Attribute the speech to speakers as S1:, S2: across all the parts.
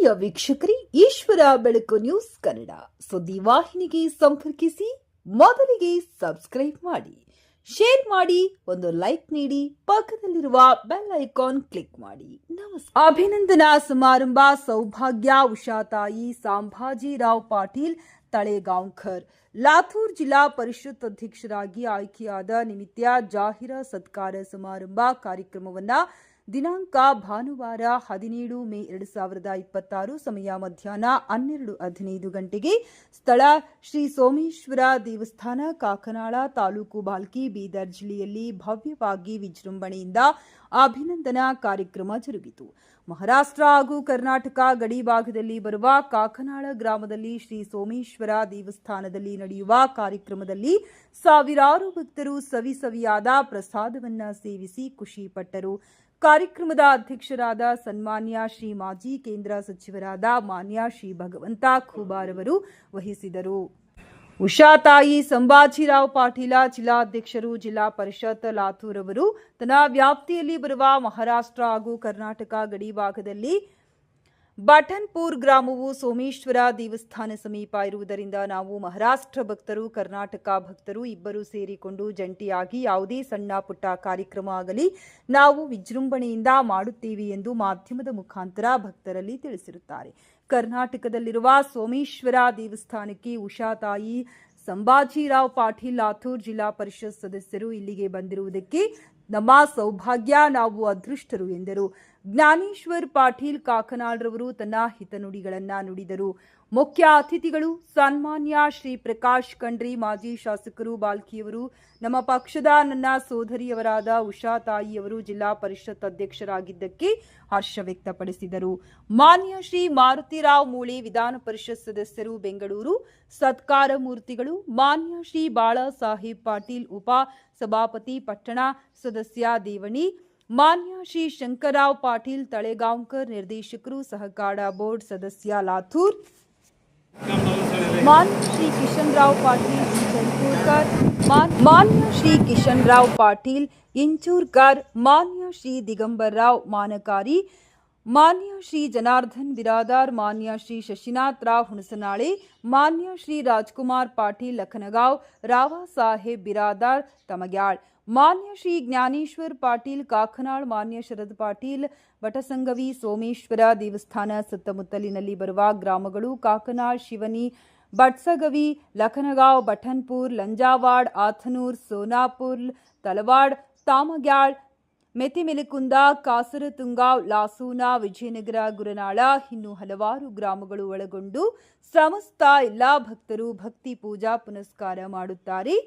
S1: ಪ್ರಿಯ ವೀಕ್ಷಕರೇ, ಈಶ್ವರ ಬೆಳಕು ನ್ಯೂಸ್ ಕನ್ನಡ ಸುದ್ದಿ ವಾಹಿನಿಗೆ ಸಂಪರ್ಕಿಸಿ. ಮೊದಲಿಗೆ ಸಬ್ಸ್ಕ್ರೈಬ್ ಮಾಡಿ, ಶೇರ್ ಮಾಡಿ, ಒಂದು ಲೈಕ್ ನೀಡಿ, ಪಕ್ಕದಲ್ಲಿರುವ ಬೆಲ್ ಐಕಾನ್ ಕ್ಲಿಕ್ ಮಾಡಿ. ನಮಸ್ಕಾರ. ಅಭಿನಂದನಾ ಸಮಾರಂಭ ಸೌಭಾಗ್ಯ ಉಷಾತಾಯಿ ಸಂಭಾಜಿರಾವ್ ಪಾಟೀಲ್ ತಳೆಗಾಂವ್ಕರ್ ಲಾತೂರ್ ಜಿಲ್ಲಾ ಪರಿಷತ್ ಅಧ್ಯಕ್ಷರಾಗಿ ಆಯ್ಕೆಯಾದ ನಿಮಿತ್ತ ಜಾಹಿರ ಸತ್ಕಾರ ಸಮಾರಂಭ ಕಾರ್ಯಕ್ರಮವನ್ನು ದಿನಾಂಕ ಭಾನುವಾರ 17 ಮೇ 2026 ಸಮಯ ಮಧ್ಯಾಹ್ನ 12:15 ಗಂಟೆಗೆ ಸ್ಥಳ ಶ್ರೀ ಸೋಮೇಶ್ವರ ದೇವಸ್ಥಾನ, ಕಾಕನಾಳ ತಾಲೂಕು, ಬಾಲ್ಕಿ, ಬೀದರ್ ಜಿಲ್ಲೆಯಲ್ಲಿ ಭವ್ಯವಾಗಿ ವಿಜೃಂಭಣೆಯಿಂದ ಅಭಿನಂದನಾ ಕಾರ್ಯಕ್ರಮ ಜರುಗಿತು. ಮಹಾರಾಷ್ಟ್ರ ಹಾಗೂ ಕರ್ನಾಟಕ ಗಡಿ ಭಾಗದಲ್ಲಿ ಬರುವ ಕಾಕನಾಳ ಗ್ರಾಮದಲ್ಲಿ ಶ್ರೀ ಸೋಮೇಶ್ವರ ದೇವಸ್ಥಾನದಲ್ಲಿ ನಡೆಯುವ ಕಾರ್ಯಕ್ರಮದಲ್ಲಿ ಸಾವಿರಾರು ಭಕ್ತರು ಸವಿಯಾದ ಪ್ರಸಾದವನ್ನ ಸೇವಿಸಿ ಖುಷಿಪಟ್ಟರು. ಕಾರ್ಯಕ್ರಮದ ಅಧ್ಯಕ್ಷರಾದ ಸನ್ಮಾನ್ಯ ಶ್ರೀ ಮಾಜಿ ಕೇಂದ್ರ ಸಚಿವರಾದ ಮಾನ್ಯ ಶ್ರೀ ಭಗವಂತ ಖೂಬಾರ್ ಅವರು ವಹಿಸಿದರು. ಉಷಾತಾಯಿ ಸಂಭಾಜಿರಾವ್ ಪಾಟೀಲ ಜಿಲ್ಲಾಧ್ಯಕ್ಷರು, ಜಿಲ್ಲಾ ಪರಿಷತ್ ಲಾತೂರ್ ಅವರು ತನ್ನ ವ್ಯಾಪ್ತಿಯಲ್ಲಿ ಬರುವ ಮಹಾರಾಷ್ಟ್ರ ಹಾಗೂ ಕರ್ನಾಟಕ ಗಡಿ ಭಾಗದಲ್ಲಿ ಬಠನ್ಪುರ್ ಗ್ರಾಮವು ಸೋಮೇಶ್ವರ ದೇವಸ್ಥಾನ ಸಮೀಪ ಇರುವುದರಿಂದ ನಾವು ಮಹಾರಾಷ್ಟ್ರ ಭಕ್ತರು, ಕರ್ನಾಟಕ ಭಕ್ತರು ಇಬ್ಬರು ಸೇರಿಕೊಂಡು ಜಂಟಿಯಾಗಿ ಯಾವುದೇ ಸಣ್ಣ ಪುಟ್ಟ ಕಾರ್ಯಕ್ರಮ ಆಗಲಿ ನಾವು ವಿಜೃಂಭಣೆಯಿಂದ ಮಾಡುತ್ತೇವೆ ಎಂದು ಮಾಧ್ಯಮದ ಮುಖಾಂತರ ಭಕ್ತರಲ್ಲಿ ತಿಳಿಸಿರುತ್ತಾರೆ. ಕರ್ನಾಟಕದಲ್ಲಿರುವ ಸೋಮೇಶ್ವರ ದೇವಸ್ಥಾನಕ್ಕೆ ಉಷಾತಾಯಿ ಸಂಭಾಜಿರಾವ್ ಪಾಟೀಲ್ ಲಾತೂರ್ ಜಿಲ್ಲಾ ಪರಿಷತ್ ಸದಸ್ಯರು ಇಲ್ಲಿಗೆ ಬಂದಿರುವುದಕ್ಕೆ ನಮ್ಮ ಸೌಭಾಗ್ಯ, ನಾವು ಅದೃಷ್ಟರು ಎಂದರು. ಜ್ಞಾನೇಶ್ವರ್ ಪಾಟೀಲ್ ಕಾಕನಾಳ್ರವರು ತನ್ನ ಹಿತನುಡಿಗಳನ್ನ ನುಡಿದರು. ಮುಖ್ಯ ಅತಿಥಿಗಳು ಸನ್ಮಾನ್ಯ ಶ್ರೀ ಪ್ರಕಾಶ್ ಖಂಡ್ರಿ ಮಾಜಿ ಶಾಸಕರು ಬಾಲ್ಕಿಯವರು, ನಮ್ಮ ಪಕ್ಷದ ನನ್ನ ಸೋದರಿಯವರಾದ ಉಷಾತಾಯಿಯವರು ಜಿಲ್ಲಾ ಪರಿಷತ್ ಅಧ್ಯಕ್ಷರಾಗಿದ್ದಕ್ಕೆ ಹರ್ಷ ವ್ಯಕ್ತಪಡಿಸಿದರು. ಮಾನ್ಯ ಶ್ರೀ ಮಾರುತಿರಾವ್ ಮೂಳೆ ವಿಧಾನ ಪರಿಷತ್ ಸದಸ್ಯರು ಬೆಂಗಳೂರು, ಸತ್ಕಾರ ಮೂರ್ತಿಗಳು, ಮಾನ್ಯ ಶ್ರೀ ಬಾಳಾ ಸಾಹೇಬ್ ಪಾಟೀಲ್ ಉಪ ಸಭಾಪತಿ ಪಟ್ಟಣ ಸದಸ್ಯ ದೇವಣಿ, ಮಾನ್ಯ ಶ್ರೀ ಶಂಕರರಾವ್ ಪಾಟೀಲ್ ತಳೆಗಾಂವ್ಕರ್ ನಿರ್ದೇಶಕರು ಸಹಕಾರ ಬೋರ್ಡ್ ಸದಸ್ಯ ಲಾತೂರ್, ಮಾನ್ಯ ಶ್ರೀ ಕಿಶನ್ರಾವ್ ಪಾಟೀಲ್ ಇಂಚೂರ್ಕರ್, ಮಾನ್ಯ ಶ್ರೀ ಕಿಶನ್ರಾವ್ ಪಾಟೀಲ್ ಇಂಚೂರ್ಕರ್, ಮಾನ್ಯ ಶ್ರೀ ದಿಗಂಬರ್ರಾವ್ ಮಾನಕಾರಿ, ಮಾನ್ಯ ಶ್ರೀ ಜನಾರ್ದನ್ ಬಿರಾದಾರ್, ಮಾನ್ಯ ಶ್ರೀ ಶಶಿನಾಥ್ ರಾವ್ ಹುಣಸನಾಳೆ, ಮಾನ್ಯ ಶ್ರೀ ರಾಜ್ಕುಮಾರ್ ಪಾಟೀಲ್ ಲಖನಗಾಂವ್, ರಾವಾ ಸಾಹೇಬ್ ಬಿರಾದಾರ್ ತಮಗ್ಯಾಳ್, ಮಾನ್ಯ ಶ್ರೀ ಜ್ಞಾನೇಶ್ವರ್ ಪಾಟೀಲ್ ಕಾಕನಾಳ್, ಮಾನ್ಯ ಶರದ್ ಪಾಟೀಲ್ ಬಟಸಂಗವಿ, ಸೋಮೇಶ್ವರ ದೇವಸ್ಥಾನ ಸುತ್ತಮುತ್ತಲಿನಲ್ಲಿ ಬರುವ ಗ್ರಾಮಗಳು ಕಾಕನಾಳ್, ಶಿವನಿ, ಬಟ್ಸಗವಿ, ಲಖನಗಾಂವ್, ಬಠನ್ಪುರ್, ಲಂಜಾವಾಡ್, ಆಥನೂರ್, ಸೋನಾಪುರ್, ತಲವಾಡ್, ತಾಮಗ್ಯಾಳ್, ಮೆತಿಮೆಲಕುಂದ, ಕಾಸರತುಂಗಾವ್, ಲಾಸೂನಾ, ವಿಜಯನಗರ, ಗುರನಾಳ ಇನ್ನೂ ಹಲವಾರು ಗ್ರಾಮಗಳು ಒಳಗೊಂಡು ಸಮಸ್ತ ಎಲ್ಲಾ ಭಕ್ತರು ಭಕ್ತಿ ಪೂಜಾ ಪುನಸ್ಕಾರ ಮಾಡುತ್ತಾರೆ.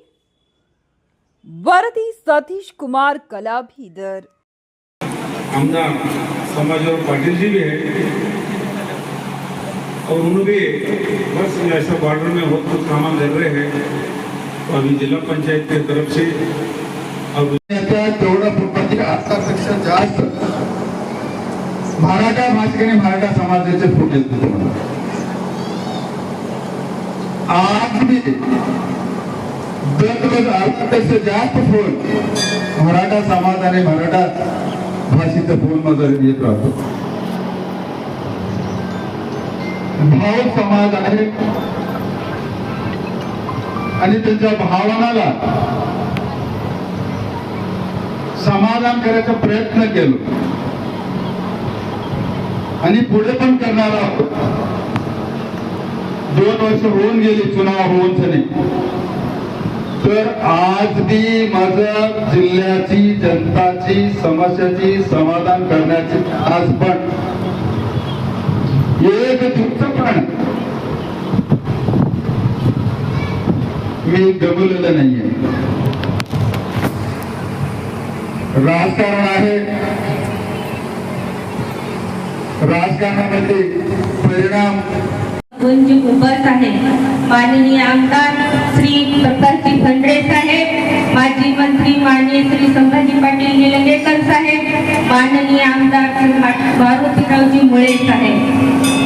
S1: वरदी सतीश कुमार कला भीदर.
S2: आमदार संभाजीराव पाटिल जी भी है और उन्होंने भी बस ऐसा बॉर्डर में बहुत कुछ सामान ले रहे हैं. तो अभी जिला पंचायत की तरफ से
S3: तेवढं प्रत्येक 8पेक्षा जास्त मराठा भाषिक आणि मराठा समाजाचे फोटो येतात. आज भी 10,000 जास्त फोन मराठा समाज आणि मराठा भाषेचा फोन मध्ये येत राहतो. भाव समाज आहे आणि त्यांच्या भावनाला समाधान करायचा प्रयत्न केलो आणि पुढे पण करणार आहोत. 2 वर्ष होऊन गेली चुनाव होऊन झाले, तर आज भी माझ्या जिल्ह्याची जनताची समस्याची समाधान करण्याची आज पण एक दिवस पण मी गमवलेलं नाहीये. राजकारण आहे, राजकारणामध्ये परिणाम
S4: उपस्थित आहे. माननीय आमदार श्री प्रकाशजी खंड्रे साहेब, माजी मंत्री माननीय श्री संभाजी पाटील निलंगेकर साहेब, माननीय आमदार श्री मारुतीरावजी मुळे साहेब,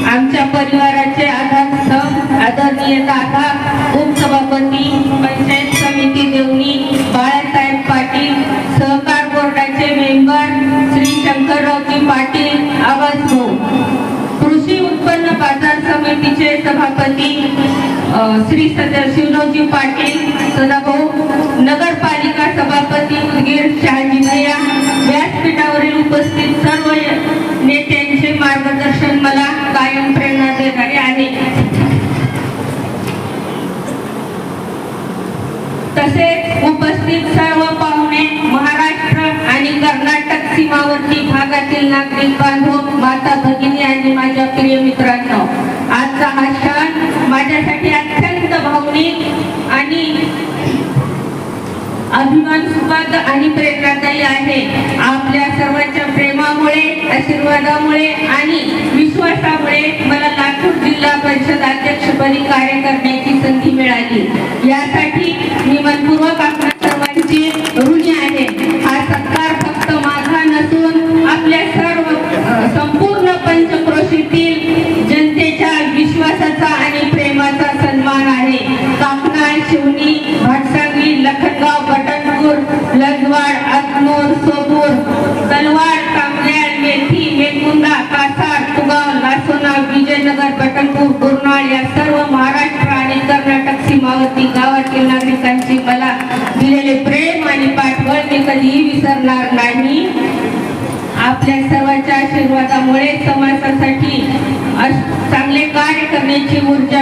S4: आमच्या परिवाराचे आधारस्तंभ आदरणीय दादा उपसभापती पंचायत समिती देवणी बाळासाहेब पाटील, सहकार बोर्डाचे मेंबर श्री शंकररावजी पाटील आवाज भाऊ, कृषी उत्पन्न सदाभाऊ, नगरपालिका सभापती उदगीर शहाजी भैया, व्यासपीठावरील उपस्थित सर्व नेत्यांचे मार्गदर्शन मला कायम प्रेरणा देणारे आहे. तसेच उपस्थित सर्व पाहुणे, महाराष्ट्र आणि कर्नाटक सीमावर्ती भागातील नागरिक बांधव, माता भगिनी आणि माझ्या प्रिय मित्रांनो, आजचा हा क्षण माझ्यासाठी अत्यंत भावनिक आणि अभिमानास्पद आणि प्रेरणादायी आहे. आपल्या सर्वांच्या प्रेमामुळे, आशीर्वादामुळे आणि विश्वासामुळे मला लातूर जिल्हा परिषद अध्यक्षपदी कार्य करण्याची संधी मिळाली. यासाठी मी मनपूर्वक आपल्या सर्वांची ऋणी आहे. हा सत्कार फक्त माझा नसून आपल्या सर्व संपूर्ण पंचक्रोशीतील जनतेच्या विश्वासाचा आणि प्रेमाचा सन्मान आहे. कापना, शिवनी, भाटसांगली, लखनगाव, बटनपूर, लजवाड, अकनूर, सोपूर, तलवाड, कामल्याळ, मेथी, मेकुंदा, कासार, तुगाव, लासोना, विजयनगर, बटनपूर, गुरनाळ या सर्व महाराष्ट्र आणि कर्नाटक सीमावर्ती गावातील नागरिकांची मला दिलेले प्रेम आणि पाठबळ मी कधीही विसरणार नाही. आपल्या सर्वांच्या आशीर्वादामुळे समाजासाठी चांगले कार्य करण्याची ऊर्जा